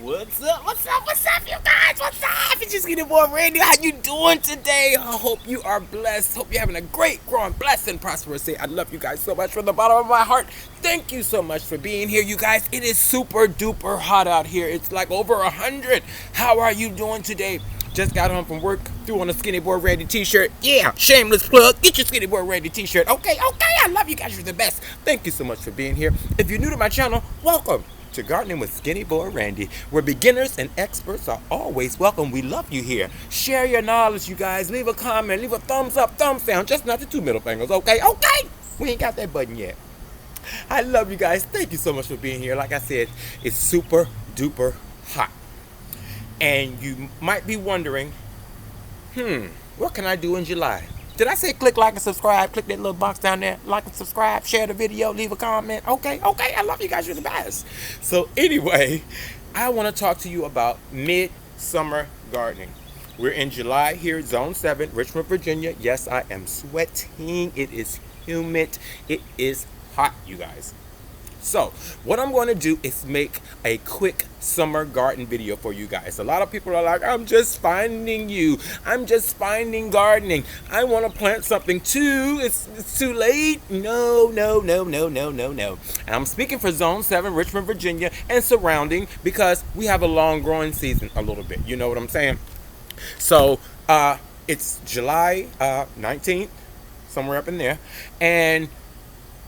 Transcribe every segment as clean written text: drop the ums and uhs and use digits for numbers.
What's up? What's up? What's up, you guys? What's up? It's just Skinny Boy Randy. How you doing today? I hope you are blessed. Hope you're having a great, growing, blessed, and prosperous day. I love you guys so much from the bottom of my heart. Thank you so much for being here, you guys. It is super duper hot out here. It's like over 100. How are you doing today? Just got home from work, threw on a Skinny Boy Randy t-shirt. Yeah, shameless plug. Get your Skinny Boy Randy t-shirt. Okay. I love you guys. You're the best. Thank you so much for being here. If you're new to my channel, welcome to Gardening with Skinny Boy Randy, where beginners and experts are always welcome. We love you here. Share your knowledge, you guys. Leave a comment, leave a thumbs up, thumbs down, just not the two middle fingers, okay? We ain't got that button yet. I love you guys. Thank you so much for being here. Like I said, it's super duper hot. And you might be wondering, what can I do in July? Did I say click like and subscribe? Click that little box down there. Like and subscribe, share the video, leave a comment. Okay. I love you guys. You're the best. So anyway, I want to talk to you about midsummer gardening. We're in July here at Zone 7, Richmond, Virginia. Yes, I am sweating. It is humid. It is hot, you guys. So what I'm going to do is make a quick summer garden video for you guys. A lot of people are like, I'm just finding you. I'm just finding gardening. I want to plant something too. It's too late. No. And I'm speaking for Zone 7, Richmond, Virginia, and surrounding because we have a long growing season a little bit. You know what I'm saying? So it's July 19th, somewhere up in there. And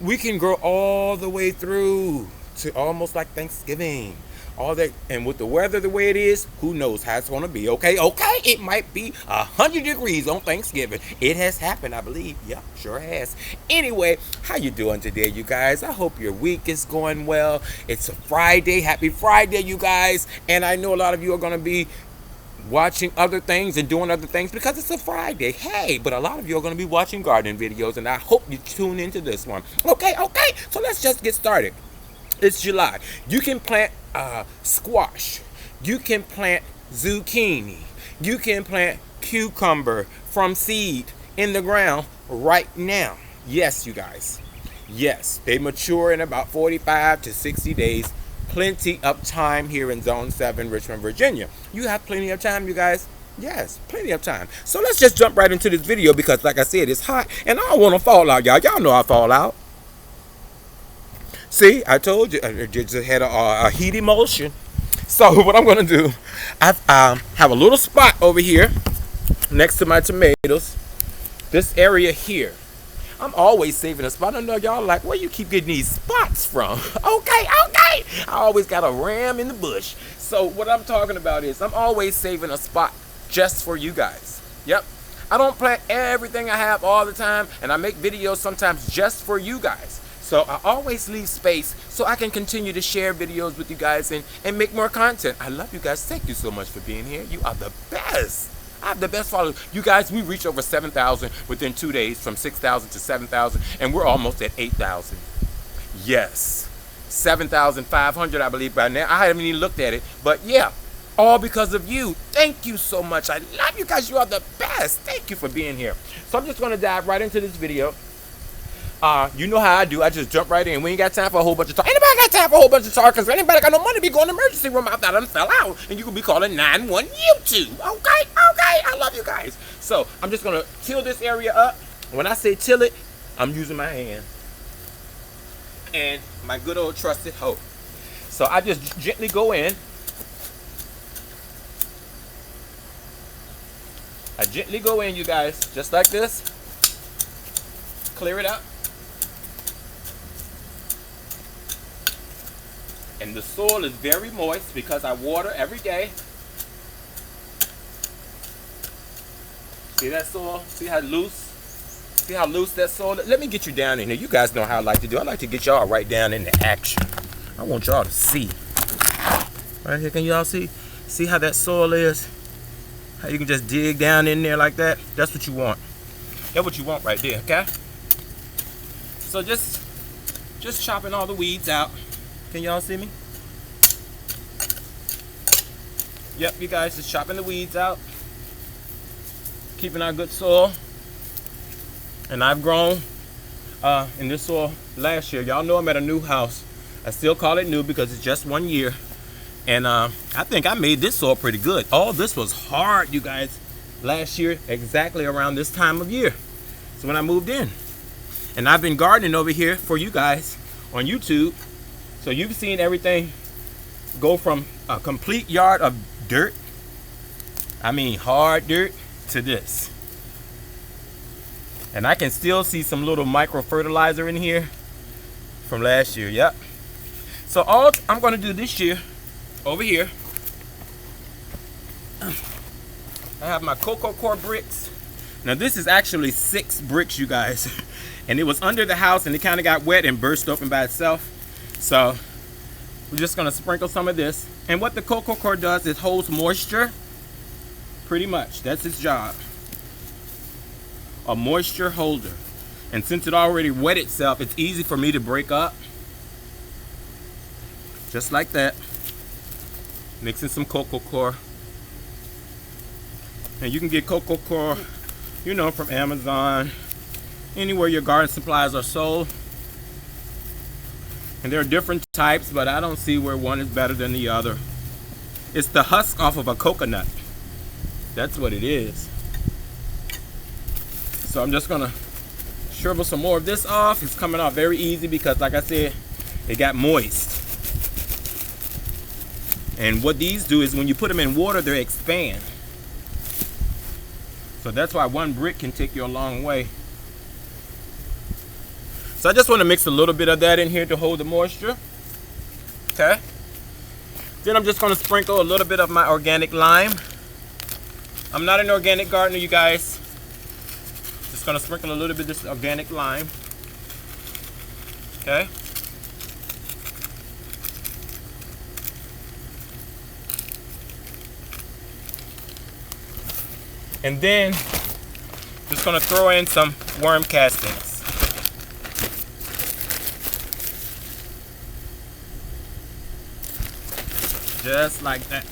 we can grow all the way through to almost like Thanksgiving. All that, and with the weather the way it is, who knows how it's going to be, okay? It might be 100 degrees on Thanksgiving. It has happened, I believe. Yep, sure has. Anyway, how you doing today, you guys? I hope your week is going well. It's a Friday. Happy Friday, you guys. And I know a lot of you are going to be watching other things and doing other things because it's a Friday. Hey, but a lot of you are going to be watching gardening videos, and I hope you tune into this one. Okay, so let's just get started. It's July. You can plant squash. You can plant zucchini. You can plant cucumber from seed in the ground right now. Yes, you guys. Yes, they mature in about 45 to 60 days. Plenty of time here in Zone 7, Richmond, Virginia. You have plenty of time, you guys. Yes, plenty of time. So let's just jump right into this video because, like I said, it's hot and I don't want to fall out, y'all. Y'all know I fall out. See, I told you, I just had a heat emulsion. So what I'm going to do, I have a little spot over here next to my tomatoes. This area here. I'm always saving a spot. I know y'all like, where you keep getting these spots from? Okay. I always got a ram in the bush. So what I'm talking about is I'm always saving a spot just for you guys. Yep. I don't plant everything I have all the time, and I make videos sometimes just for you guys. So I always leave space so I can continue to share videos with you guys and make more content. I love you guys. Thank you so much for being here. You are the best. I have the best followers. You guys, we reached over 7,000 within 2 days, from 6,000 to 7,000, and we're almost at 8,000. Yes, 7,500, I believe, by now. I haven't even looked at it, but yeah, all because of you. Thank you so much. I love you guys. You are the best. Thank you for being here. So I'm just going to dive right into this video. You know how I do. I just jump right in. We ain't got time for a whole bunch of talk. Anybody got time for a whole bunch of talk? Because anybody got no money to be going to the emergency room after I done fell out. And you can be calling 911 YouTube. Okay. I love you guys. So I'm just going to till this area up. When I say till it, I'm using my hand. And my good old trusted hoe. So I just gently go in. I gently go in, you guys. Just like this. Clear it up. And the soil is very moist because I water every day. See that soil? See how loose? See how loose that soil is? Let me get you down in here. You guys know how I like to do. I like to get y'all right down into action. I want y'all to see. Right here, can y'all see? See how that soil is? How you can just dig down in there like that? That's what you want. That's what you want right there, okay? So just chopping all the weeds out. Can y'all see me? Yep, you guys, just chopping the weeds out. Keeping our good soil. And I've grown in this soil last year. Y'all know I'm at a new house. I still call it new because it's just 1 year. And I think I made this soil pretty good. All this was hard, you guys, last year, exactly around this time of year. So when I moved in. And I've been gardening over here for you guys on YouTube. So you've seen everything go from a complete yard of dirt, I mean hard dirt, to this. And I can still see some little micro fertilizer in here from last year. Yep. So all I'm going to do this year over here, I have my cocoa core bricks. Now this is actually 6 bricks, you guys. And it was under the house and it kind of got wet and burst open by itself. So we're just going to sprinkle some of this. And what the cocoa core does is holds moisture. Pretty much. That's its job. A moisture holder. And since it already wet itself, it's easy for me to break up. Just like that. Mixing some cocoa core. And you can get cocoa core, you know, from Amazon. Anywhere your garden supplies are sold. And there are different types, but I don't see where one is better than the other. It's the husk off of a coconut. That's what it is. So I'm just gonna shrivel some more of this off. It's coming off very easy because, like I said, it got moist. And what these do is when you put them in water, they expand. So that's why one brick can take you a long way. So I just want to mix a little bit of that in here to hold the moisture. Okay. Then I'm just going to sprinkle a little bit of my organic lime. I'm not an organic gardener, you guys. Just going to sprinkle a little bit of this organic lime. Okay. And then just going to throw in some worm castings. Just like that.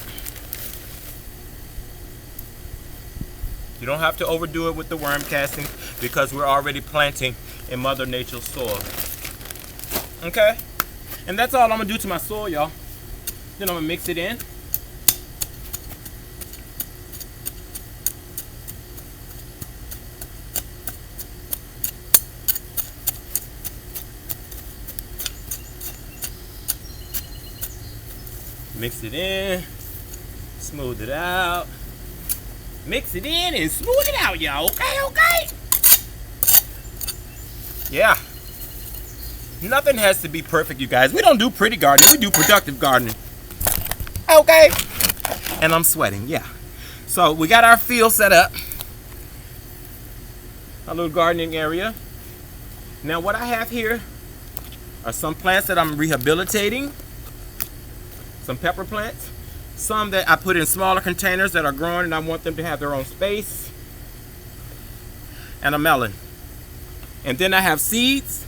You don't have to overdo it with the worm casting because we're already planting in Mother Nature's soil. Okay? And that's all I'm going to do to my soil, y'all. Then I'm going to mix it in. Mix it in, smooth it out. Mix it in and smooth it out, y'all. Okay, okay? Yeah. Nothing has to be perfect, you guys. We don't do pretty gardening. We do productive gardening. Okay? And I'm sweating, yeah. So we got our field set up. Our little gardening area. Now what I have here are some plants that I'm rehabilitating. Some pepper plants, some that I put in smaller containers that are growing and I want them to have their own space, and a melon. And then I have seeds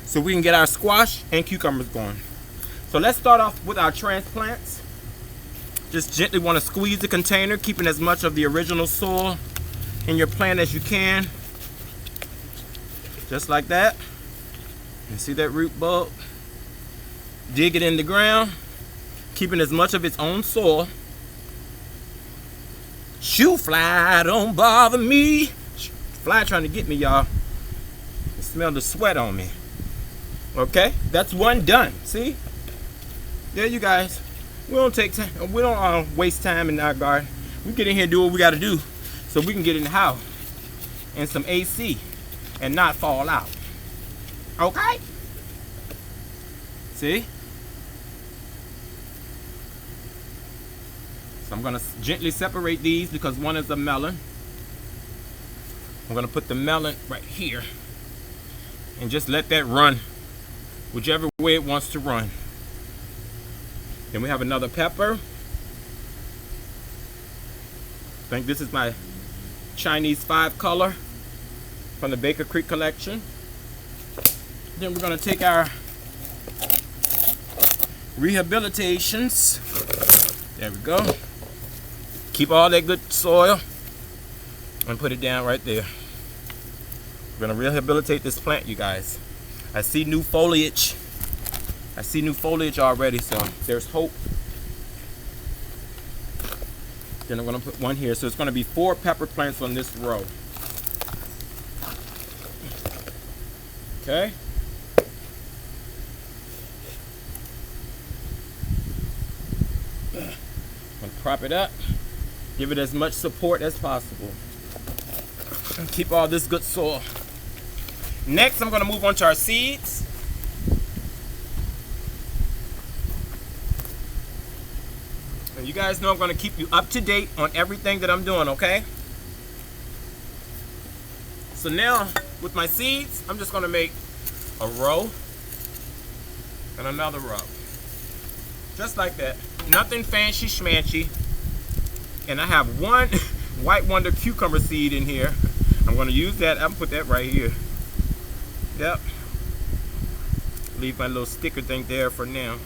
so we can get our squash and cucumbers going. So let's start off with our transplants. Just gently want to squeeze the container, keeping as much of the original soil in your plant as you can. Just like that. You see that root bulb? Dig it in the ground, keeping as much of its own soil. Shoo fly, don't bother me. Fly trying to get me, y'all. I smell the sweat on me. Okay, that's one done. See? There you guys. We don't take time. We don't waste time in our garden. We get in here and do what we got to do so we can get in the house and some AC and not fall out. Okay? See? So I'm going to gently separate these because one is a melon. I'm going to put the melon right here and just let that run whichever way it wants to run. Then we have another pepper. I think this is my Chinese 5 color from the Baker Creek collection. Then we're going to take our rehabilitations. There we go. Keep all that good soil and put it down right there. We're going to rehabilitate this plant, you guys. I see new foliage. I see new foliage already, so there's hope Then I'm going to put one here. So it's going to be 4 pepper plants on this row. Okay. I'm going to prop it up. Give it as much support as possible. And keep all this good soil. Next, I'm going to move on to our seeds. And you guys know I'm going to keep you up to date on everything that I'm doing, okay? So now, with my seeds, I'm just going to make a row and another row. Just like that. Nothing fancy schmancy. And I have one White Wonder cucumber seed in here. I'm going to use that. I'm going to put that right here. Yep. Leave my little sticker thing there for now.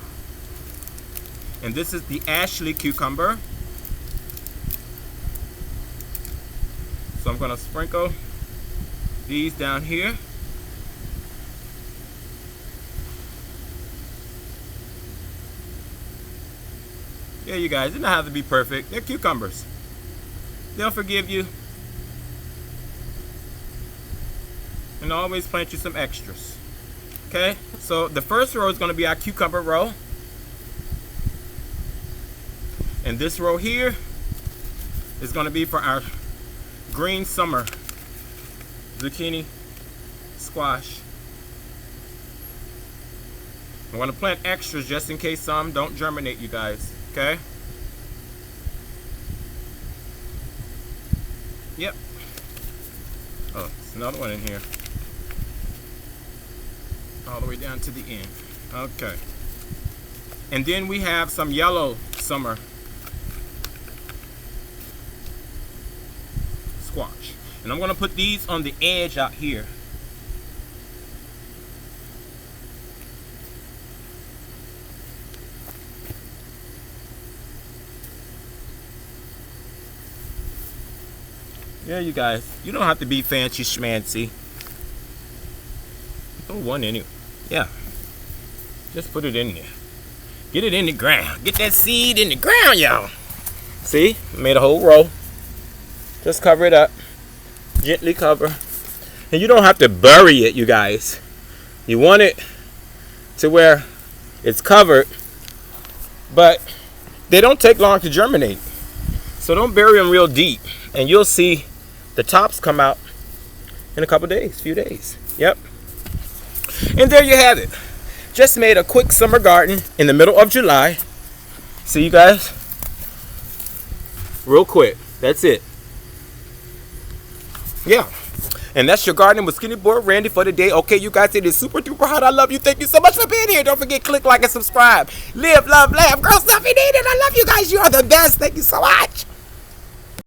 And this is the Ashley cucumber. So I'm going to sprinkle these down here. Yeah, you guys, it doesn't have to be perfect. They're cucumbers. They'll forgive you. And always plant you some extras. Okay, so the first row is going to be our cucumber row. And this row here is going to be for our green summer zucchini squash. I'm going to plant extras just in case some don't germinate, you guys. Okay? Yep. Oh, there's another one in here. All the way down to the end. Okay. And then we have some yellow summer squash. And I'm going to put these on the edge out here. Yeah, you guys, you don't have to be fancy schmancy. Oh, one in it. Yeah. Just put it in there. Get it in the ground. Get that seed in the ground, y'all. See? Made a whole row. Just cover it up. Gently cover. And you don't have to bury it, you guys. You want it to where it's covered, but they don't take long to germinate. So don't bury them real deep. And you'll see the tops come out in a couple days, few days. Yep. And there you have it. Just made a quick summer garden in the middle of July. See you guys? Real quick. That's it. Yeah. And that's your garden with SkinnyBoyRandy for the day. Okay, you guys, it is super duper hot. I love you. Thank you so much for being here. Don't forget, click like and subscribe. Live, love, laugh. Girl, stuff you need it. I love you guys. You are the best. Thank you so much.